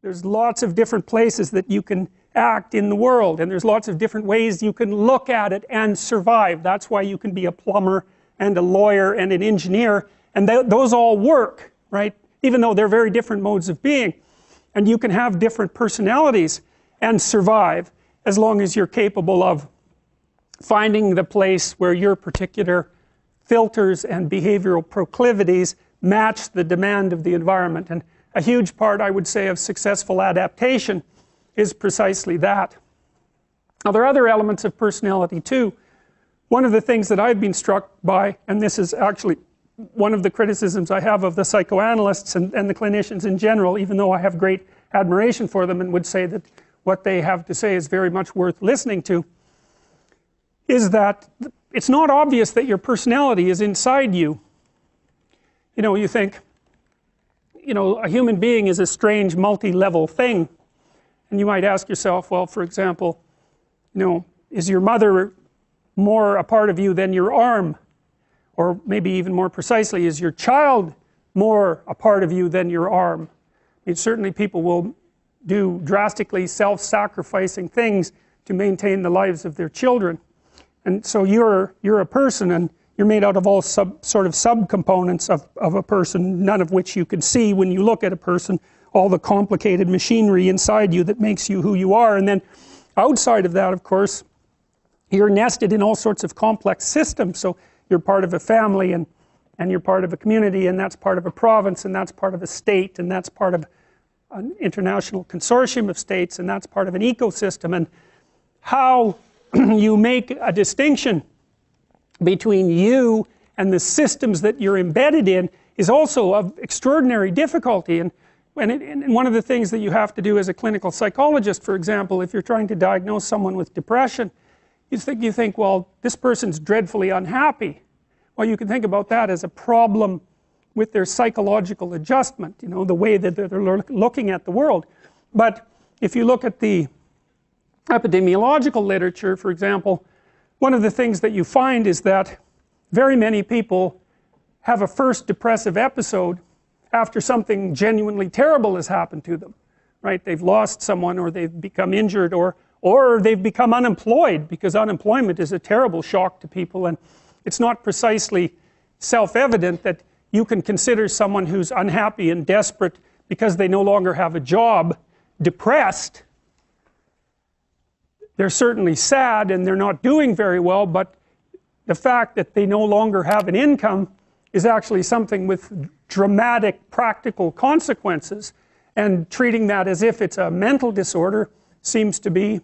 There's lots of different places that you can act in the world, and there's lots of different ways you can look at it and survive. That's why you can be a plumber and a lawyer and an engineer, and those all work, right? Even though they're very different modes of being. And you can have different personalities and survive as long as you're capable of finding the place where your particular filters and behavioral proclivities match the demand of the environment. And a huge part, I would say, of successful adaptation is precisely that. Now there are other elements of personality too. One of the things that I've been struck by, and this is actually one of the criticisms I have of the psychoanalysts and the clinicians in general, even though I have great admiration for them and would say that what they have to say is very much worth listening to, is that it's not obvious that your personality is inside you. You know, you think, you know, a human being is a strange multi-level thing, and you might ask yourself, well, for example, you know, is your mother more a part of you than your arm? Or maybe even more precisely, is your child more a part of you than your arm? I mean, certainly people will do drastically self-sacrificing things to maintain the lives of their children. And so you're a person, and you're made out of all sort of subcomponents of a person, none of which you can see when you look at a person, all the complicated machinery inside you that makes you who you are. And then outside of that, of course, you're nested in all sorts of complex systems. So you're part of a family, and you're part of a community, and that's part of a province, and that's part of a state, and that's part of an international consortium of states, and that's part of an ecosystem. And how you make a distinction between you and the systems that you're embedded in is also of extraordinary difficulty. And one of the things that you have to do as a clinical psychologist, for example, if you're trying to diagnose someone with depression, you think, well, this person's dreadfully unhappy. Well, you can think about that as a problem with their psychological adjustment, you know, the way that they're looking at the world. But if you look at the epidemiological literature, for example, one of the things that you find is that very many people have a first depressive episode after something genuinely terrible has happened to them, right? They've lost someone, or they've become injured, or they've become unemployed, because unemployment is a terrible shock to people. And it's not precisely self-evident that you can consider someone who's unhappy and desperate because they no longer have a job depressed. They're certainly sad and they're not doing very well, but the fact that they no longer have an income is actually something with dramatic practical consequences, and treating that as if it's a mental disorder seems to be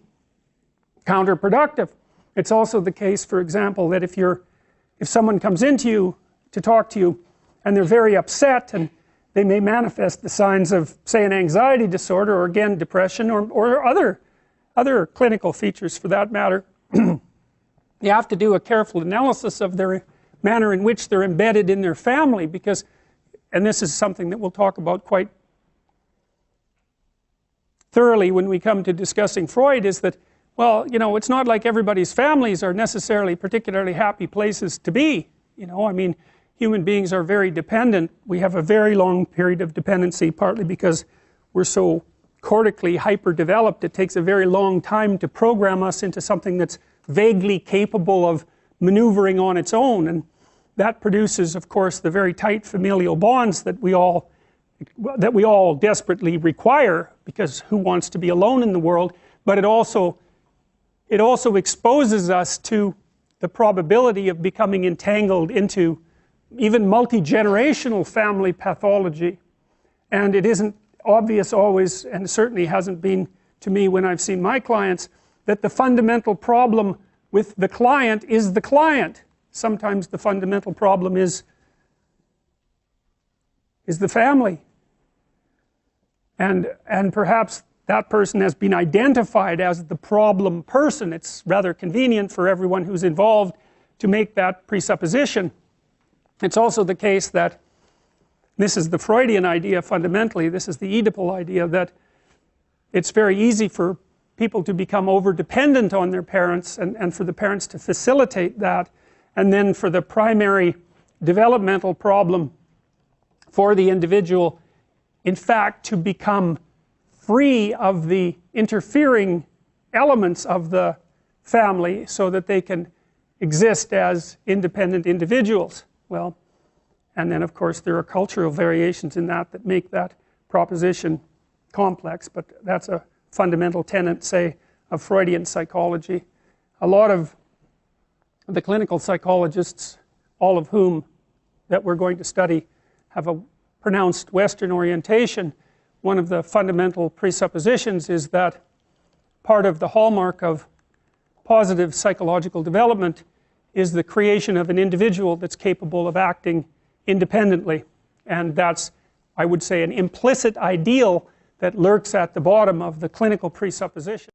counterproductive. It's also the case, for example, that if someone comes into you to talk to you and they're very upset, and they may manifest the signs of, say, an anxiety disorder, or again depression, or other clinical features for that matter, you have to do a careful analysis of their manner in which they're embedded in their family, because, and this is something that we'll talk about quite thoroughly when we come to discussing Freud, is that, well, you know, it's not like everybody's families are necessarily particularly happy places to be. You know, I mean, human beings are very dependent. We have a very long period of dependency, partly because we're so cortically hyper-developed. It takes a very long time to program us into something that's vaguely capable of maneuvering on its own, and that produces, of course, the very tight familial bonds that we all desperately require, because who wants to be alone in the world? But it also exposes us to the probability of becoming entangled into even multi-generational family pathology. And it isn't obvious always, and certainly hasn't been to me when I've seen my clients, that the fundamental problem with the client is the client. Sometimes the fundamental problem is the family. And perhaps that person has been identified as the problem person. It's rather convenient for everyone who's involved to make that presupposition. It's also the case that, this is the Freudian idea fundamentally, this is the Oedipal idea, that it's very easy for people to become over-dependent on their parents, and for the parents to facilitate that, and then for the primary developmental problem for the individual, in fact, to become free of the interfering elements of the family so that they can exist as independent individuals. Well, and then of course there are cultural variations in that that make that proposition complex, but that's a fundamental tenet, say, of Freudian psychology. A lot of the clinical psychologists, all of whom that we're going to study, have a pronounced Western orientation. One of the fundamental presuppositions is that part of the hallmark of positive psychological development is the creation of an individual that's capable of acting independently, and that's, I would say, an implicit ideal that lurks at the bottom of the clinical presupposition.